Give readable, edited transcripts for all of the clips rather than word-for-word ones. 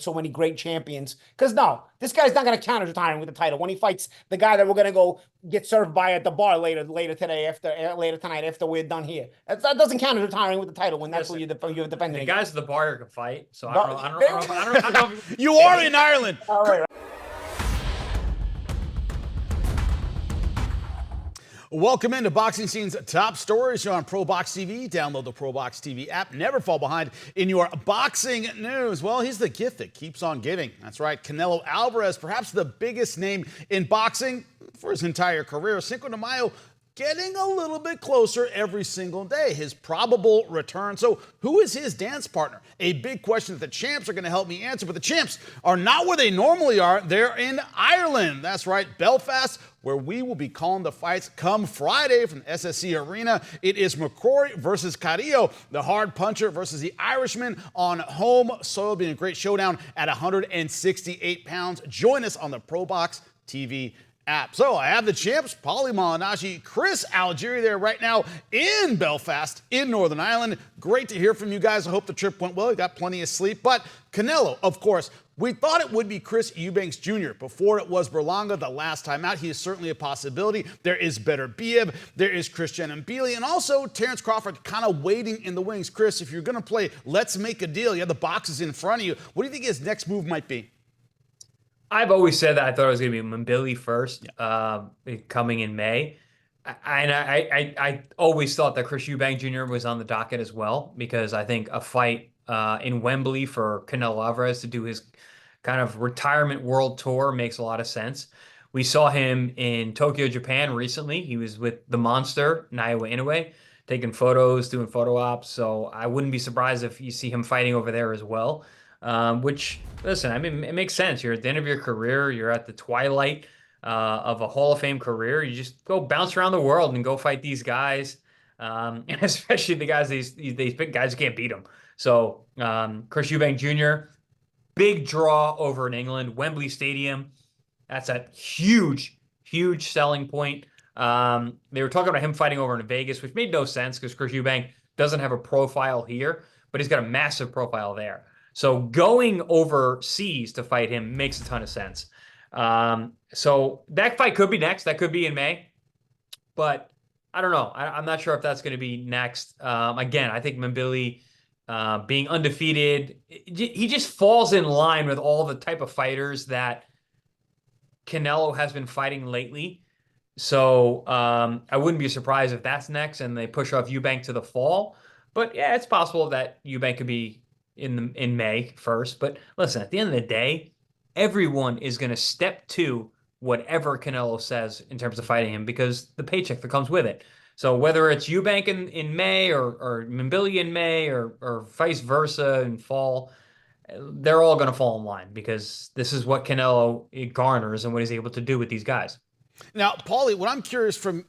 so many great champions. Because no, this guy's not going to counter retiring with the title when he fights the guy that we're going to go get served by at the bar later tonight after we're done here. That doesn't count as retiring with the title when that's what you're defending. The guys at the bar can fight, so I don't know. You are in Ireland. All right. Welcome into Boxing Scene's top stories here on ProBox TV. Download the ProBox TV app. Never fall behind in your boxing news. Well, he's the gift that keeps on giving. That's right. Canelo Alvarez, perhaps the biggest name in boxing for his entire career. Cinco de Mayo getting a little bit closer every single day. His probable return. So who is his dance partner? A big question that the champs are going to help me answer. But the champs are not where they normally are. They're in Ireland. That's right, Belfast, where we will be calling the fights come Friday from the SSC Arena. It is McCrory versus Carrillo, the hard puncher versus the Irishman on home soil. It'll be a great showdown at 168 pounds. Join us on the ProBox TV app. So I have the champs, Paulie Malignaggi, Chris Algieri there right now in Belfast in Northern Ireland. Great to hear from you guys. I hope the trip went well. You got plenty of sleep. But Canelo, of course, we thought it would be Chris Eubanks Jr. before it was Berlanga the last time out. He is certainly a possibility. There is Beterbiev. There is Christian Mbili. And also Terence Crawford kind of waiting in the wings. Chris, if you're going to play let's make a deal, you have the boxes in front of you. What do you think his next move might be? I've always said that I thought it was going to be Mbili first, coming in May. I always thought that Chris Eubank Jr. was on the docket as well, because I think a fight in Wembley for Canelo Alvarez to do his kind of retirement world tour makes a lot of sense. We saw him in Tokyo, Japan recently. He was with the monster, Naoya Inoue, taking photos, doing photo ops. So I wouldn't be surprised if you see him fighting over there as well. Which, listen, I mean, it makes sense. You're at the end of your career. You're at the twilight of a Hall of Fame career. You just go bounce around the world and go fight these guys, and especially the guys, these big guys can't beat them. So Chris Eubank Jr., big draw over in England, Wembley Stadium. That's a huge, huge selling point. They were talking about him fighting over in Vegas, which made no sense because Chris Eubank doesn't have a profile here, but he's got a massive profile there. So going overseas to fight him makes a ton of sense. So that fight could be next. That could be in May. But I don't know. I'm not sure if that's going to be next. Again, I think Mbili being undefeated, he just falls in line with all the type of fighters that Canelo has been fighting lately. So I wouldn't be surprised if that's next and they push off Eubank to the fall. But yeah, it's possible that Eubank could be in May first. But listen, at the end of the day, everyone is going to step to whatever Canelo says in terms of fighting him because the paycheck that comes with it. So whether it's Eubank in May or Mbili in May or vice versa in fall, they're all going to fall in line because this is what Canelo garners and what he's able to do with these guys. Now, Paulie, what I'm curious from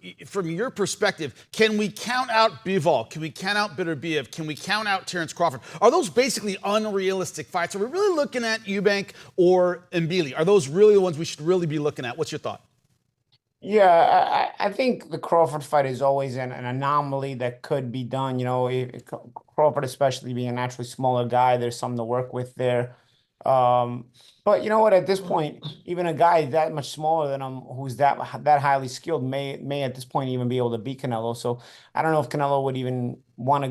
your perspective, can we count out Bivol? Can we count out Beterbiev? Can we count out Terence Crawford? Are those basically unrealistic fights? Are we really looking at Eubank or Mbili? Are those really the ones we should really be looking at? What's your thought? Yeah, I think the Crawford fight is always an anomaly that could be done. You know, Crawford, especially being a naturally smaller guy, there's something to work with there. But you know what? At this point, even a guy that much smaller than him, who's that highly skilled, may at this point even be able to beat Canelo. So I don't know if Canelo would even want to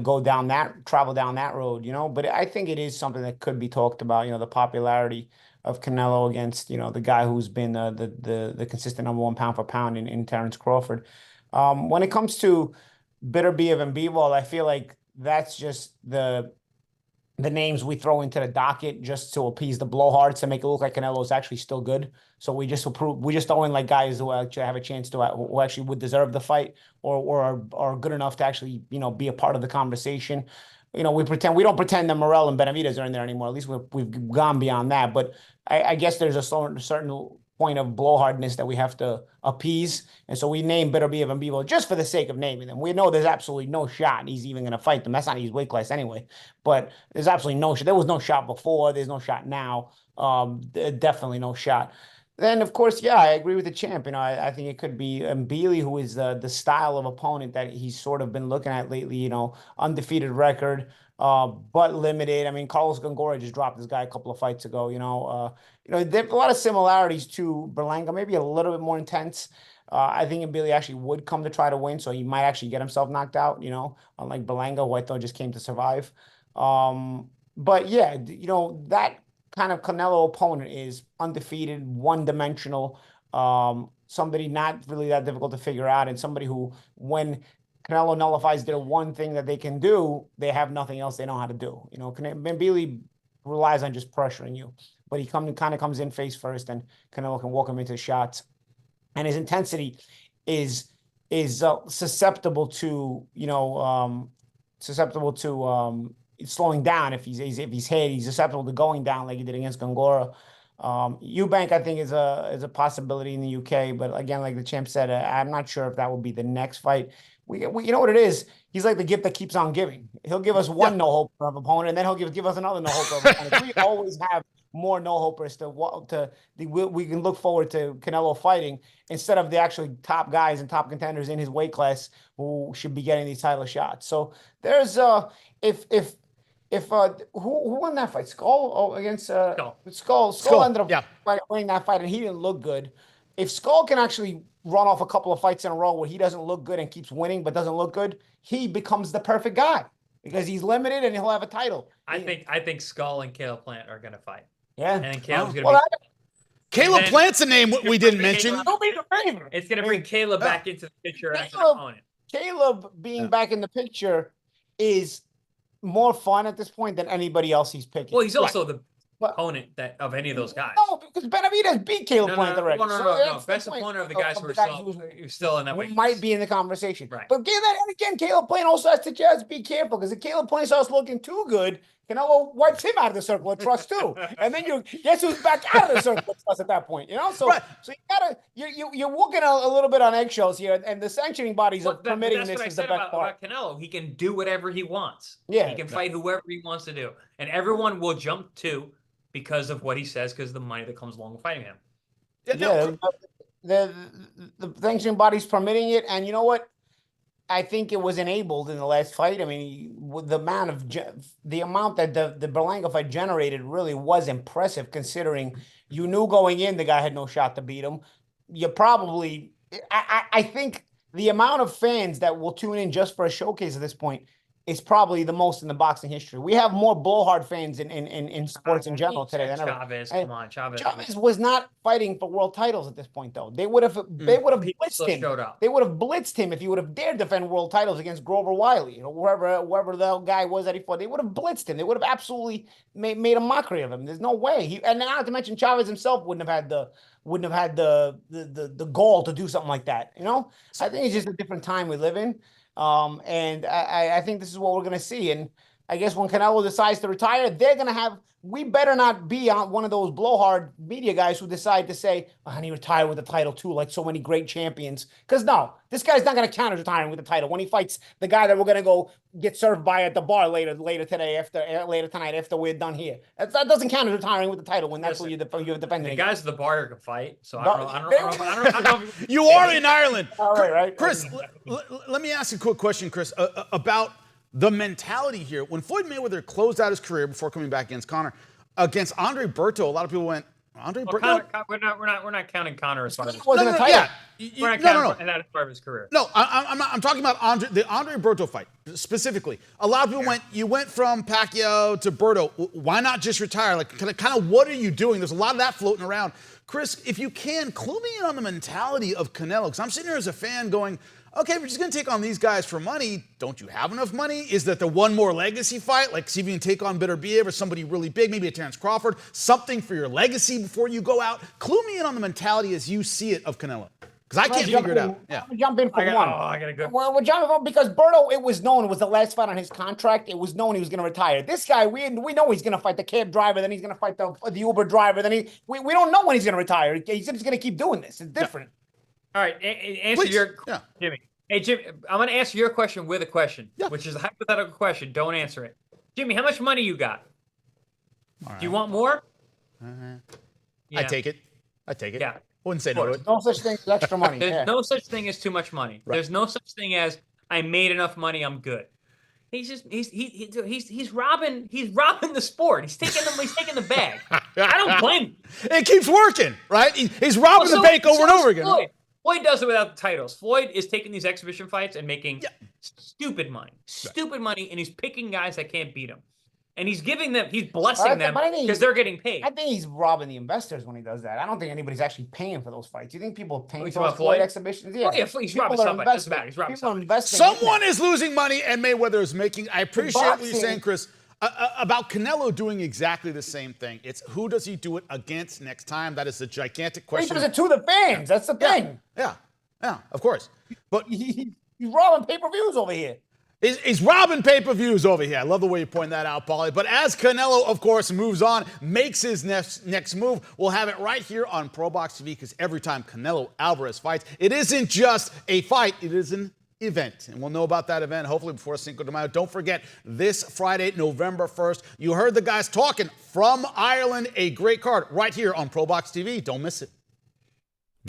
travel down that road. You know, but I think it is something that could be talked about. You know, the popularity of Canelo against the guy who's been the consistent #1 pound for pound in Terence Crawford. When it comes to Beterbiev and Bivol, I feel like that's just the names we throw into the docket just to appease the blowhards to make it look like Canelo is actually still good. So we just throw in like guys who actually have a chance to who actually would deserve the fight or are good enough to actually be a part of the conversation. We don't pretend that Morel and Benavidez are in there anymore. At least we've gone beyond that. But I guess there's a certain point of blowhardness that we have to appease. And so we name Beterbiev and Bivol just for the sake of naming them. We know there's absolutely no shot he's even going to fight them. That's not his weight class anyway. But there's absolutely no shot. There was no shot before. There's no shot now. Definitely no shot. Then, of course, yeah, I agree with the champ. I think it could be Mbili, who is the style of opponent that he's sort of been looking at lately, undefeated record. but limited. I mean, Carlos Gongora just dropped this guy a couple of fights ago. There's a lot of similarities to Berlanga, maybe a little bit more intense. I think Billy actually would come to try to win, so he might actually get himself knocked out. Unlike Berlanga, who I thought just came to survive. But yeah, that kind of Canelo opponent is undefeated, one-dimensional, somebody not really that difficult to figure out, and somebody who, when Canelo nullifies their one thing that they can do, they have nothing else they know how to do. Billy relies on just pressuring you, but he kind of comes in face first, and Canelo can walk him into shots, and his intensity is susceptible to slowing down. If he's hit, he's susceptible to going down like he did against Gongora. Eubank, I think, is a possibility in the UK, but again, like the champ said, I'm not sure if that will be the next fight. We you know what it is? He's like the gift that keeps on giving. He'll give us one no-hoper of opponent, and then he'll give us another no-hoper of opponent. We always have more no-hopers we can look forward to Canelo fighting, instead of the actually top guys and top contenders in his weight class who should be getting these title shots. So there's who won that fight? Skull against Skull. Skull ended up winning that fight, and he didn't look good. If Skull can actually run off a couple of fights in a row where he doesn't look good and keeps winning but doesn't look good, he becomes the perfect guy because he's limited and he'll have a title. I think Skull and Caleb Plant are gonna fight. Yeah, and then Caleb's gonna Caleb Plant's a name we didn't mention. It's gonna bring Caleb back into the picture as an opponent. Caleb being back in the picture is more fun at this point than anybody else he's picking. Well, he's also the opponent of any of those guys. No, because Benavidez beat Caleb Plant already. No. Best opponent of the guys who are still in that way. Might be in the conversation. Right. But again, Caleb Plant also has to just be careful, because if Caleb Plant starts looking too good, Canelo wipes him out of the circle of trust too. And then you guess who's back out of the circle of trust at that point, So you're walking a little bit on eggshells here, and the sanctioning bodies are permitting this is the best part. About Canelo, he can do whatever he wants. Yeah. He can fight whoever he wants to do. And everyone will jump to because of what he says, because of the money that comes along with fighting him. The sanctioning body's permitting it, and you know what? I think it was enabled in the last fight. I mean, the amount that the Berlanga fight generated really was impressive, considering you knew going in the guy had no shot to beat him. I think the amount of fans that will tune in just for a showcase at this point is probably the most in the boxing history. We have more blowhard fans in sports in general today than ever. Chavez was not fighting for world titles at this point, though. They would have blitzed him. They would have blitzed him if he would have dared defend world titles against Grover Wiley, whoever the guy was that he fought. They would have blitzed him. They would have absolutely made a mockery of him. There's no way. And not to mention, Chavez himself wouldn't have had the gall to do something like that. I think it's just a different time we live in. And I think this is what we're going to see. And I guess when Canelo decides to retire, we better not be on one of those blowhard media guys who decide to say, and he retired with the title too, like so many great champions. Because no, this guy's not going to count as retiring with the title when he fights the guy that we're going to go get served by at the bar later tonight after we're done here. That doesn't count as retiring with the title when that's what you're defending. The guys at the bar can fight, so I don't know. You are in Ireland. All right. Chris, let me ask you a quick question, Chris, about the mentality here. When Floyd Mayweather closed out his career before coming back against Andre Berto, a lot of people went, Andre Berto? We're not counting Conor as part of his career. We're not counting that as part of his career. No, I'm talking about the Andre Berto fight specifically. A lot of people you went from Pacquiao to Berto. Why not just retire? Like, kind of what are you doing? There's a lot of that floating around. Chris, if you can, clue me in on the mentality of Canelo, because I'm sitting here as a fan going, okay, we're just going to take on these guys for money. Don't you have enough money? Is that the one more legacy fight? Like, see if you can take on Beterbiev or somebody really big, maybe a Terrence Crawford, something for your legacy before you go out. Clue me in on the mentality as you see it of Canelo. Because I can't figure it out. Yeah. Jump in for one. I gotta go. Well, because Berto, it was known it was the last fight on his contract. It was known he was going to retire. This guy, we know he's going to fight the cab driver, then he's going to fight the Uber driver, then we don't know when he's going to retire. He's just going to keep doing this. It's different. All right, answer Jimmy. Hey, Jimmy, I'm going to answer your question with a question, which is a hypothetical question. Don't answer it. Jimmy, how much money you got? Do you want more? I take it. Yeah. Wouldn't say no to it. No such thing as extra money. There's no such thing as too much money. Right. There's no such thing as I made enough money, I'm good. He's robbing the sport. He's taking the bag. I don't blame him. It keeps working, right? He's robbing the bank over and over again. Floyd does it without the titles. Floyd is taking these exhibition fights and making stupid money, and he's picking guys that can't beat him. And he's blessing them because they're getting paid. I think he's robbing the investors when he does that. I don't think anybody's actually paying for those fights. You think people are paying for those Floyd exhibitions? Yeah, he's robbing somebody. Doesn't matter. He's robbing somebody. Someone is losing money, and Mayweather is making. I appreciate what you're saying, Chris, about Canelo doing exactly the same thing. It's who does he do it against next time? That is a gigantic question. He does it to the fans. That's the thing. Yeah, of course. But he's robbing pay-per-views over here. He's robbing pay-per-views over here. I love the way you point that out, Paulie. But as Canelo, of course, moves on, makes his next move, we'll have it right here on ProBox TV because every time Canelo Alvarez fights, it isn't just a fight, it is an event. And we'll know about that event hopefully before Cinco de Mayo. Don't forget, this Friday, November 1st, you heard the guys talking from Ireland, a great card right here on ProBox TV. Don't miss it.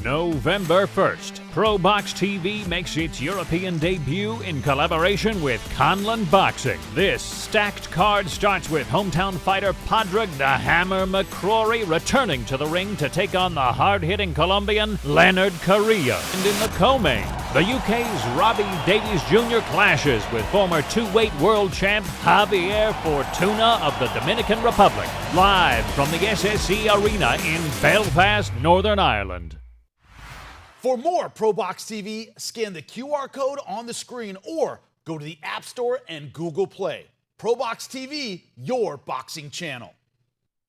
November 1st, ProBox TV makes its European debut in collaboration with Conlan Boxing. This stacked card starts with hometown fighter Padraig the Hammer McCrory returning to the ring to take on the hard-hitting Colombian Leonard Carrillo. And in the co-main, the UK's Robbie Davies Jr. clashes with former two-weight world champ Javier Fortuna of the Dominican Republic. Live from the SSE Arena in Belfast, Northern Ireland. For more ProBox TV, scan the QR code on the screen or go to the App Store and Google Play. ProBox TV, your boxing channel.